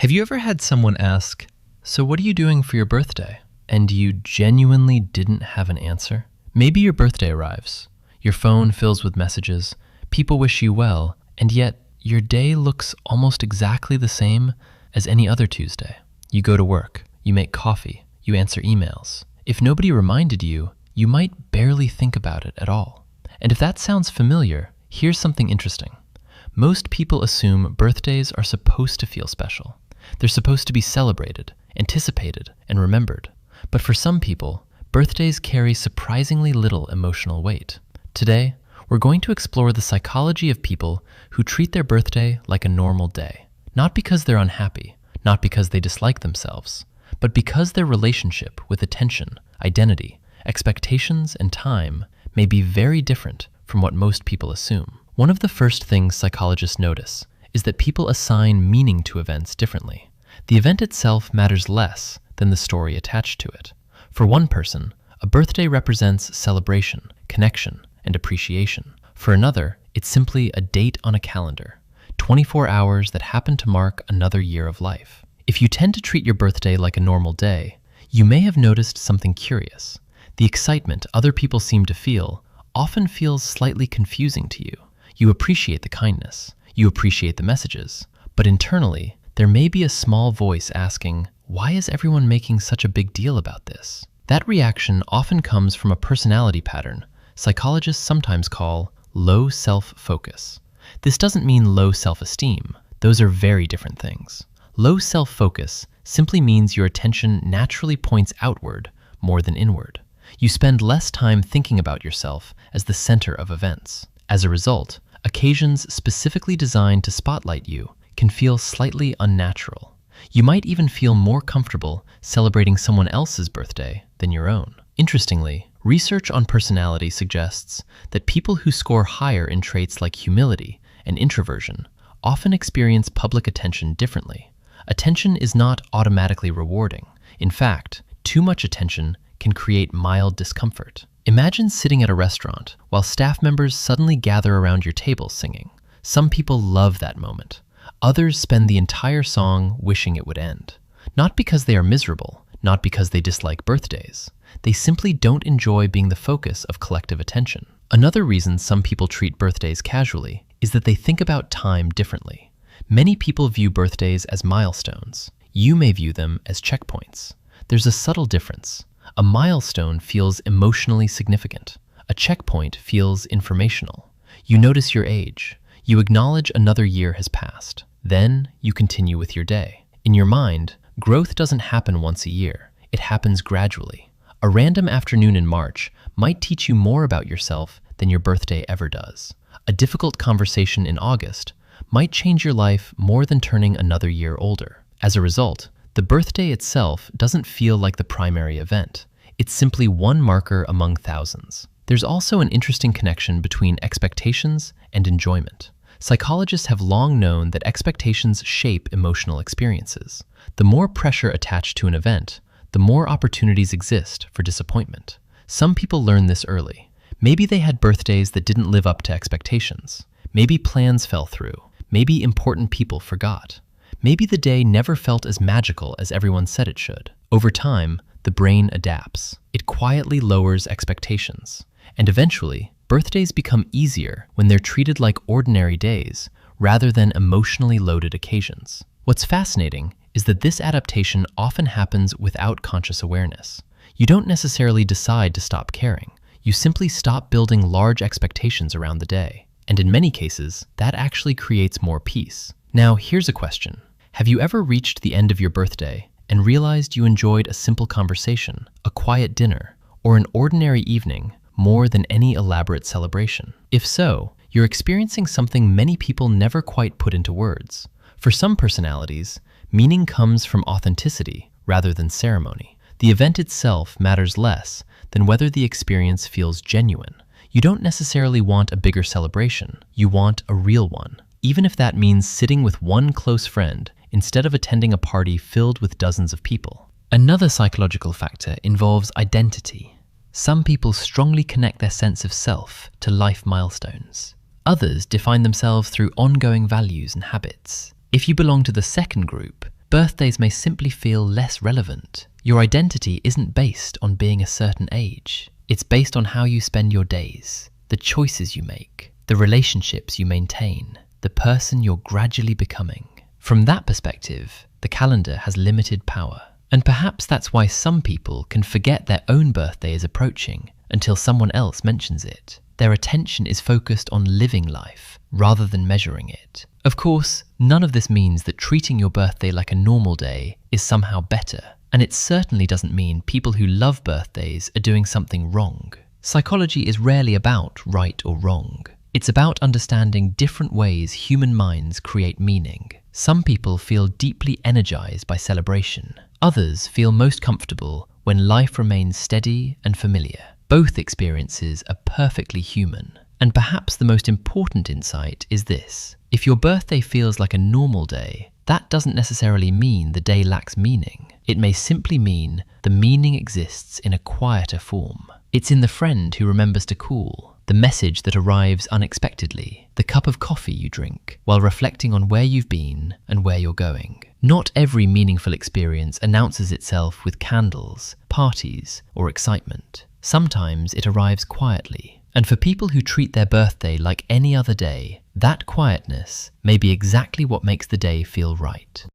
Have you ever had someone ask, "So what are you doing for your birthday?" and you genuinely didn't have an answer? Maybe your birthday arrives. Your phone fills with messages, people wish you well, and yet your day looks almost exactly the same as any other Tuesday. You go to work, you make coffee, you answer emails. If nobody reminded you, you might barely think about it at all. And if that sounds familiar, here's something interesting. Most people assume birthdays are supposed to feel special. They're supposed to be celebrated, anticipated, and remembered. But for some people, birthdays carry surprisingly little emotional weight. Today, we're going to explore the psychology of people who treat their birthday like a normal day. Not because they're unhappy, not because they dislike themselves, but because their relationship with attention, identity, expectations, and time may be very different from what most people assume. One of the first things psychologists notice is that people assign meaning to events differently. The event itself matters less than the story attached to it. For one person, a birthday represents celebration, connection, and appreciation. For another, it's simply a date on a calendar, 24 hours that happen to mark another year of life. If you tend to treat your birthday like a normal day, you may have noticed something curious. The excitement other people seem to feel often feels slightly confusing to you. You appreciate the kindness, you appreciate the messages, but internally, there may be a small voice asking, "Why is everyone making such a big deal about this?" That reaction often comes from a personality pattern psychologists sometimes call low self-focus. This doesn't mean low self-esteem. Those are very different things. Low self-focus simply means your attention naturally points outward more than inward. You spend less time thinking about yourself as the center of events. As a result, occasions specifically designed to spotlight you can feel slightly unnatural. You might even feel more comfortable celebrating someone else's birthday than your own. Interestingly, research on personality suggests that people who score higher in traits like humility and introversion often experience public attention differently. Attention is not automatically rewarding. In fact, too much attention can create mild discomfort. Imagine sitting at a restaurant while staff members suddenly gather around your table singing. Some people love that moment. Others spend the entire song wishing it would end. Not because they are miserable, not because they dislike birthdays. They simply don't enjoy being the focus of collective attention. Another reason some people treat birthdays casually is that they think about time differently. Many people view birthdays as milestones. You may view them as checkpoints. There's a subtle difference. A milestone feels emotionally significant. A checkpoint feels informational. You notice your age. You acknowledge another year has passed. Then you continue with your day. In your mind, growth doesn't happen once a year. It happens gradually. A random afternoon in March might teach you more about yourself than your birthday ever does. A difficult conversation in August might change your life more than turning another year older. As a result, the birthday itself doesn't feel like the primary event. It's simply one marker among thousands. There's also an interesting connection between expectations and enjoyment. Psychologists have long known that expectations shape emotional experiences. The more pressure attached to an event, the more opportunities exist for disappointment. Some people learn this early. Maybe they had birthdays that didn't live up to expectations. Maybe plans fell through. Maybe important people forgot. Maybe the day never felt as magical as everyone said it should. Over time, the brain adapts. It quietly lowers expectations. And eventually, birthdays become easier when they're treated like ordinary days rather than emotionally loaded occasions. What's fascinating is that this adaptation often happens without conscious awareness. You don't necessarily decide to stop caring. You simply stop building large expectations around the day. And in many cases, that actually creates more peace. Now, here's a question. Have you ever reached the end of your birthday and realized you enjoyed a simple conversation, a quiet dinner, or an ordinary evening more than any elaborate celebration? If so, you're experiencing something many people never quite put into words. For some personalities, meaning comes from authenticity rather than ceremony. The event itself matters less than whether the experience feels genuine. You don't necessarily want a bigger celebration. You want a real one, even if that means sitting with one close friend instead of attending a party filled with dozens of people. Another psychological factor involves identity. Some people strongly connect their sense of self to life milestones. Others define themselves through ongoing values and habits. If you belong to the second group, birthdays may simply feel less relevant. Your identity isn't based on being a certain age. It's based on how you spend your days, the choices you make, the relationships you maintain, the person you're gradually becoming. From that perspective, the calendar has limited power. And perhaps that's why some people can forget their own birthday is approaching until someone else mentions it. Their attention is focused on living life rather than measuring it. Of course, none of this means that treating your birthday like a normal day is somehow better. And it certainly doesn't mean people who love birthdays are doing something wrong. Psychology is rarely about right or wrong. It's about understanding different ways human minds create meaning. Some people feel deeply energized by celebration. Others feel most comfortable when life remains steady and familiar. Both experiences are perfectly human. And perhaps the most important insight is this: if your birthday feels like a normal day, that doesn't necessarily mean the day lacks meaning. It may simply mean the meaning exists in a quieter form. It's in the friend who remembers to call, the message that arrives unexpectedly, the cup of coffee you drink while reflecting on where you've been and where you're going. Not every meaningful experience announces itself with candles, parties, or excitement. Sometimes it arrives quietly. And for people who treat their birthday like any other day, that quietness may be exactly what makes the day feel right.